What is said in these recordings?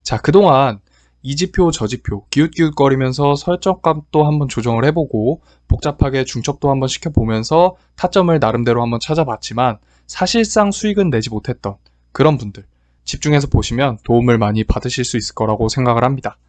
자, 그동안 이 지표, 저 지표, 기웃기웃거리면서 설정값도 한번 조정을 해보고 복잡하게 중첩도 한번 시켜보면서 타점을 나름대로 한번 찾아봤지만 사실상 수익은 내지 못했던 그런 분들 집중해서 보시면 도움을 많이 받으실 수 있을 거라고 생각을 합니다.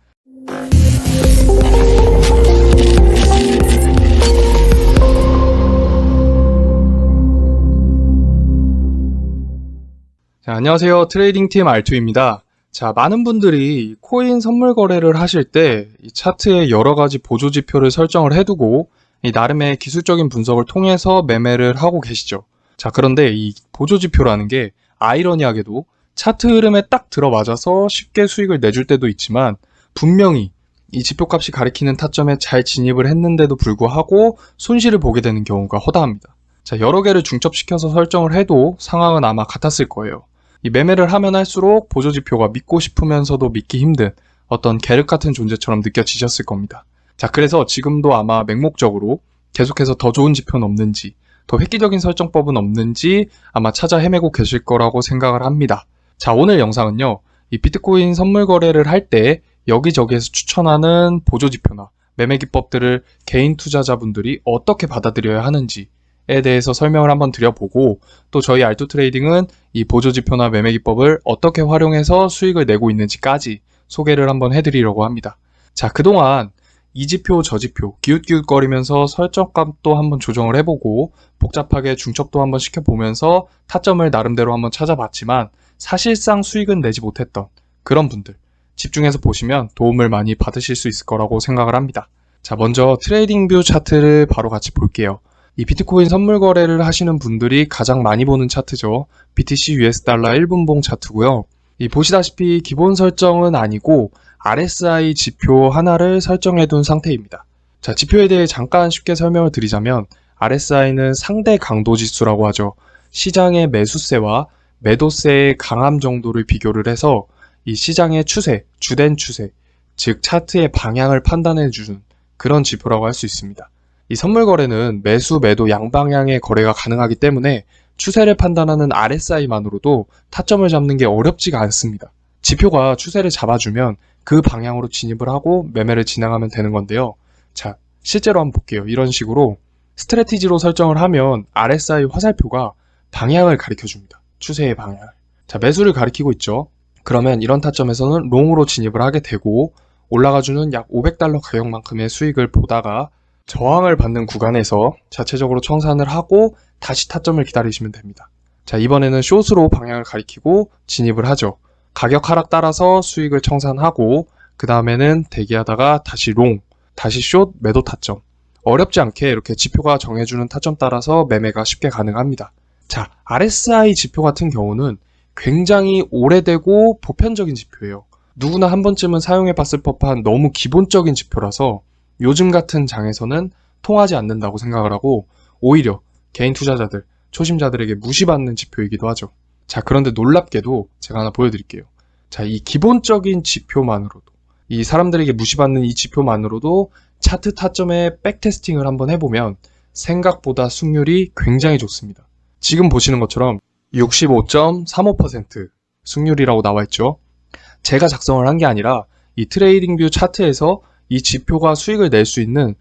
자, 안녕하세요. 트레이딩팀 R2입니다. 자, 많은 분들이 코인 선물 거래를 하실 때 이 차트에 여러 가지 보조 지표를 설정을 해두고 이 나름의 기술적인 분석을 통해서 매매를 하고 계시죠. 자, 그런데 이 보조 지표라는 게 아이러니하게도 차트 흐름에 딱 들어맞아서 쉽게 수익을 내줄 때도 있지만 분명히 이 지표값이 가리키는 타점에 잘 진입을 했는데도 불구하고 손실을 보게 되는 경우가 허다합니다. 자, 여러 개를 중첩시켜서 설정을 해도 상황은 아마 같았을 거예요. 이 매매를 하면 할수록 보조지표가 믿고 싶으면서도 믿기 힘든 어떤 계륵 같은 존재처럼 느껴지셨을 겁니다. 자, 그래서 지금도 아마 맹목적으로 계속해서 더 좋은 지표는 없는지, 더 획기적인 설정법은 없는지 아마 찾아 헤매고 계실 거라고 생각을 합니다. 자, 오늘 영상은요, 이 비트코인 선물 거래를 할 때 여기저기에서 추천하는 보조지표나 매매 기법들을 개인 투자자분들이 어떻게 받아들여야 하는지 에 대해서 설명을 한번 드려보고 또 저희 R2 트레이딩은 이 보조지표나 매매 기법을 어떻게 활용해서 수익을 내고 있는지까지 소개를 한번 해드리려고 합니다. 자, 그동안 이 지표, 저 지표, 기웃기웃거리면서 설정값도 한번 조정을 해보고 복잡하게 중첩도 한번 시켜보면서 타점을 나름대로 한번 찾아봤지만 사실상 수익은 내지 못했던 그런 분들 집중해서 보시면 도움을 많이 받으실 수 있을 거라고 생각을 합니다. 자, 먼저 트레이딩 뷰 차트를 바로 같이 볼게요. 이 비트코인 선물 거래를 하시는 분들이 가장 많이 보는 차트죠. BTC US 달러 1분봉 차트고요. 이 보시다시피 기본 설정은 아니고 RSI 지표 하나를 설정해 둔 상태입니다. 자, 지표에 대해 잠깐 쉽게 설명을 드리자면 RSI는 상대 강도 지수라고 하죠. 시장의 매수세와 매도세의 강함 정도를 비교를 해서 이 시장의 추세, 주된 추세, 즉 차트의 방향을 판단해 주는 그런 지표라고 할 수 있습니다. 이 선물 거래는 매수, 매도 양방향의 거래가 가능하기 때문에 추세를 판단하는 RSI만으로도 타점을 잡는 게 어렵지가 않습니다. 지표가 추세를 잡아주면 그 방향으로 진입을 하고 매매를 진행하면 되는 건데요. 자, 실제로 한번 볼게요. 이런 식으로 스트래티지로 설정을 하면 RSI 화살표가 방향을 가리켜줍니다. 추세의 방향을. 자, 매수를 가리키고 있죠. 그러면 이런 타점에서는 롱으로 진입을 하게 되고 올라가주는 약 500달러 가격만큼의 수익을 보다가 저항을 받는 구간에서 자체적으로 청산을 하고 다시 타점을 기다리시면 됩니다. 자, 이번에는 숏으로 방향을 가리키고 진입을 하죠. 가격 하락 따라서 수익을 청산하고 그 다음에는 대기하다가 다시 롱, 다시 숏 매도 타점. 어렵지 않게 이렇게 지표가 정해주는 타점 따라서 매매가 쉽게 가능합니다. 자, RSI 지표 같은 경우는 굉장히 오래되고 보편적인 지표예요. 누구나 한 번쯤은 사용해봤을 법한 너무 기본적인 지표라서 요즘 같은 장에서는 통하지 않는다고 생각을 하고 오히려 개인 투자자들, 초심자들에게 무시받는 지표이기도 하죠. 자, 그런데 놀랍게도 제가 하나 보여드릴게요. 자, 이 기본적인 지표만으로도 이 사람들에게 무시받는 이 지표만으로도 차트 타점에 백테스팅을 한번 해보면 생각보다 승률이 굉장히 좋습니다. 지금 보시는 것처럼 65.35% 승률이라고 나와 있죠. 제가 작성을 한 게 아니라 이 트레이딩 뷰 차트에서 이 지표가 수익을 낼 수 있는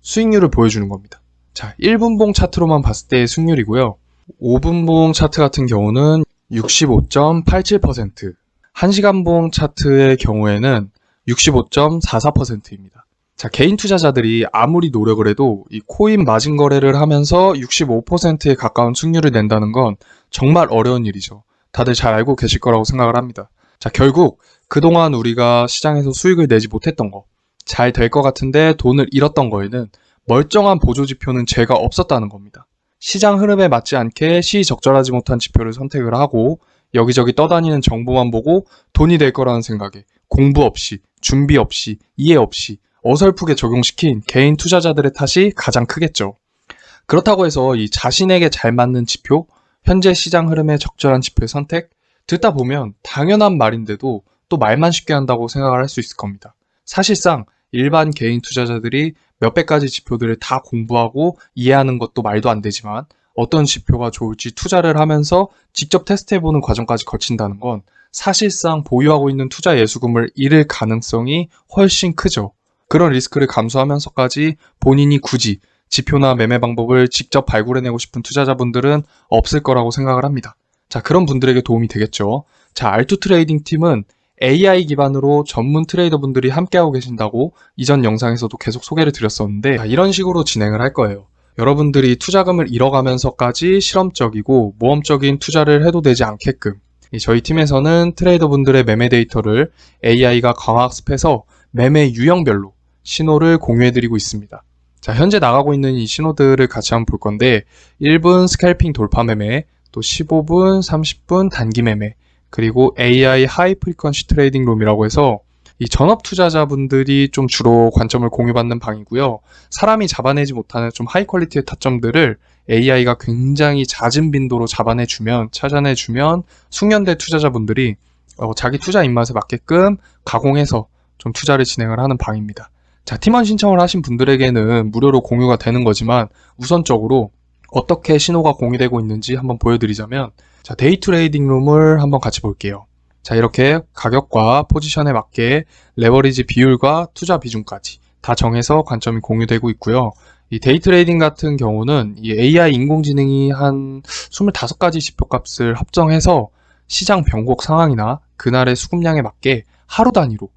수익률을 보여주는 겁니다. 자, 1분봉 차트로만 봤을 때의 승률이고요. 5분봉 차트 같은 경우는 65.87%, 1시간봉 차트의 경우에는 65.44%입니다. 자, 개인 투자자들이 아무리 노력을 해도 이 코인 마진 거래를 하면서 65%에 가까운 승률을 낸다는 건 정말 어려운 일이죠. 다들 잘 알고 계실 거라고 생각을 합니다. 자, 결국 그동안 우리가 시장에서 수익을 내지 못했던 거, 잘 될 것 같은데 돈을 잃었던 거에는 멀쩡한 보조지표는 죄가 없었다는 겁니다. 시장 흐름에 맞지 않게 시의적절하지 못한 지표를 선택을 하고 여기저기 떠다니는 정보만 보고 돈이 될 거라는 생각에 공부 없이, 준비 없이, 이해 없이 어설프게 적용시킨 개인 투자자들의 탓이 가장 크겠죠. 그렇다고 해서 이 자신에게 잘 맞는 지표, 현재 시장 흐름에 적절한 지표의 선택, 듣다 보면 당연한 말인데도 또 말만 쉽게 한다고 생각을 할 수 있을 겁니다. 사실상 일반 개인 투자자들이 몇백 가지 지표들을 다 공부하고 이해하는 것도 말도 안 되지만 어떤 지표가 좋을지 투자를 하면서 직접 테스트해보는 과정까지 거친다는 건 사실상 보유하고 있는 투자 예수금을 잃을 가능성이 훨씬 크죠. 그런 리스크를 감수하면서까지 본인이 굳이 지표나 매매 방법을 직접 발굴해내고 싶은 투자자분들은 없을 거라고 생각을 합니다. 자, 그런 분들에게 도움이 되겠죠. 자, R2 트레이딩 팀은 AI 기반으로 전문 트레이더분들이 함께하고 계신다고 이전 영상에서도 계속 소개를 드렸었는데, 자, 이런 식으로 진행을 할 거예요. 여러분들이 투자금을 잃어가면서까지 실험적이고 모험적인 투자를 해도 되지 않게끔 저희 팀에서는 트레이더분들의 매매 데이터를 AI가 강화학습해서 매매 유형별로 신호를 공유해드리고 있습니다. 자, 현재 나가고 있는 이 신호들을 같이 한번 볼 건데 1분 스캘핑 돌파 매매, 또 15분, 30분 단기 매매, 그리고 AI 하이 프리퀀시 트레이딩 룸이라고 해서 이 전업 투자자분들이 좀 주로 관점을 공유받는 방이고요. 사람이 잡아내지 못하는 좀 하이 퀄리티의 타점들을 AI가 굉장히 잦은 빈도로 찾아내주면 숙련대 투자자분들이 자기 투자 입맛에 맞게끔 가공해서 좀 투자를 진행을 하는 방입니다. 자, 팀원 신청을 하신 분들에게는 무료로 공유가 되는 거지만 우선적으로 어떻게 신호가 공유되고 있는지 한번 보여드리자면, 자, 데이 트레이딩 룸을 한번 같이 볼게요. 자, 이렇게 가격과 포지션에 맞게 레버리지 비율과 투자 비중까지 다 정해서 관점이 공유되고 있고요. 이 데이 트레이딩 같은 경우는 이 AI 인공지능이 한 25가지 지표값을 합정해서 시장 변곡 상황이나 그날의 수급량에 맞게 하루 단위로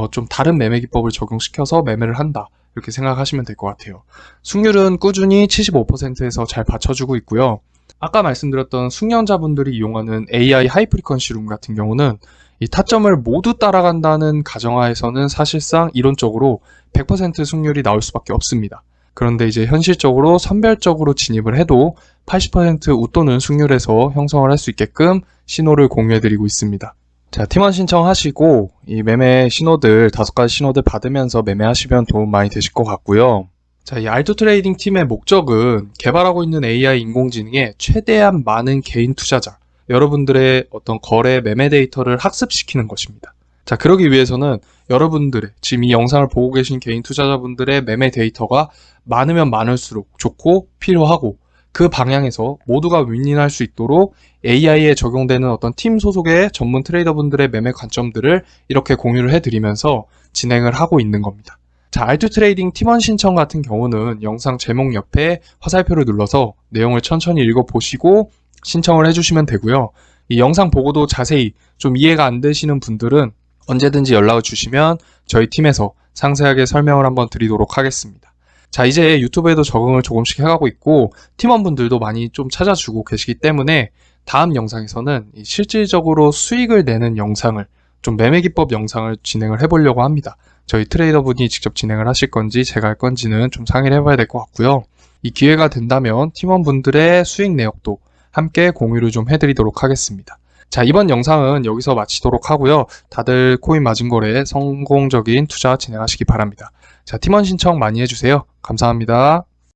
좀 다른 매매 기법을 적용시켜서 매매를 한다, 이렇게 생각하시면 될 것 같아요. 승률은 꾸준히 75%에서 잘 받쳐주고 있고요. 아까 말씀드렸던 숙련자분들이 이용하는 AI 하이 프리퀀시 룸 같은 경우는 이 타점을 모두 따라간다는 가정하에서는 사실상 이론적으로 100% 승률이 나올 수밖에 없습니다. 그런데 이제 현실적으로 선별적으로 진입을 해도 80% 웃도는 승률에서 형성을 할 수 있게끔 신호를 공유해드리고 있습니다. 자, 팀원 신청하시고 이 매매 신호들 5가지 신호들 받으면서 매매하시면 도움 많이 되실 것 같고요. 자, 이 R2 트레이딩 팀의 목적은 개발하고 있는 AI 인공지능에 최대한 많은 개인 투자자, 여러분들의 어떤 거래 매매 데이터를 학습시키는 것입니다. 자, 그러기 위해서는 여러분들의 지금 이 영상을 보고 계신 개인 투자자분들의 매매 데이터가 많으면 많을수록 좋고 필요하고, 그 방향에서 모두가 윈윈할 수 있도록 AI에 적용되는 어떤 팀 소속의 전문 트레이더분들의 매매 관점들을 이렇게 공유를 해드리면서 진행을 하고 있는 겁니다. 자, R2 트레이딩 팀원 신청 같은 경우는 영상 제목 옆에 화살표를 눌러서 내용을 천천히 읽어보시고 신청을 해주시면 되고요. 이 영상 보고도 자세히 좀 이해가 안 되시는 분들은 언제든지 연락을 주시면 저희 팀에서 상세하게 설명을 한번 드리도록 하겠습니다. 자, 이제 유튜브에도 적응을 조금씩 해가고 있고 팀원분들도 많이 좀 찾아주고 계시기 때문에 다음 영상에서는 실질적으로 수익을 내는 영상을, 좀 매매 기법 영상을 진행을 해보려고 합니다. 저희 트레이더분이 직접 진행을 하실 건지 제가 할 건지는 좀 상의를 해봐야 될 것 같고요. 이 기회가 된다면 팀원분들의 수익 내역도 함께 공유를 좀 해드리도록 하겠습니다. 자, 이번 영상은 여기서 마치도록 하고요. 다들 코인 마진 거래 성공적인 투자 진행하시기 바랍니다. 자, 팀원 신청 많이 해주세요. 감사합니다.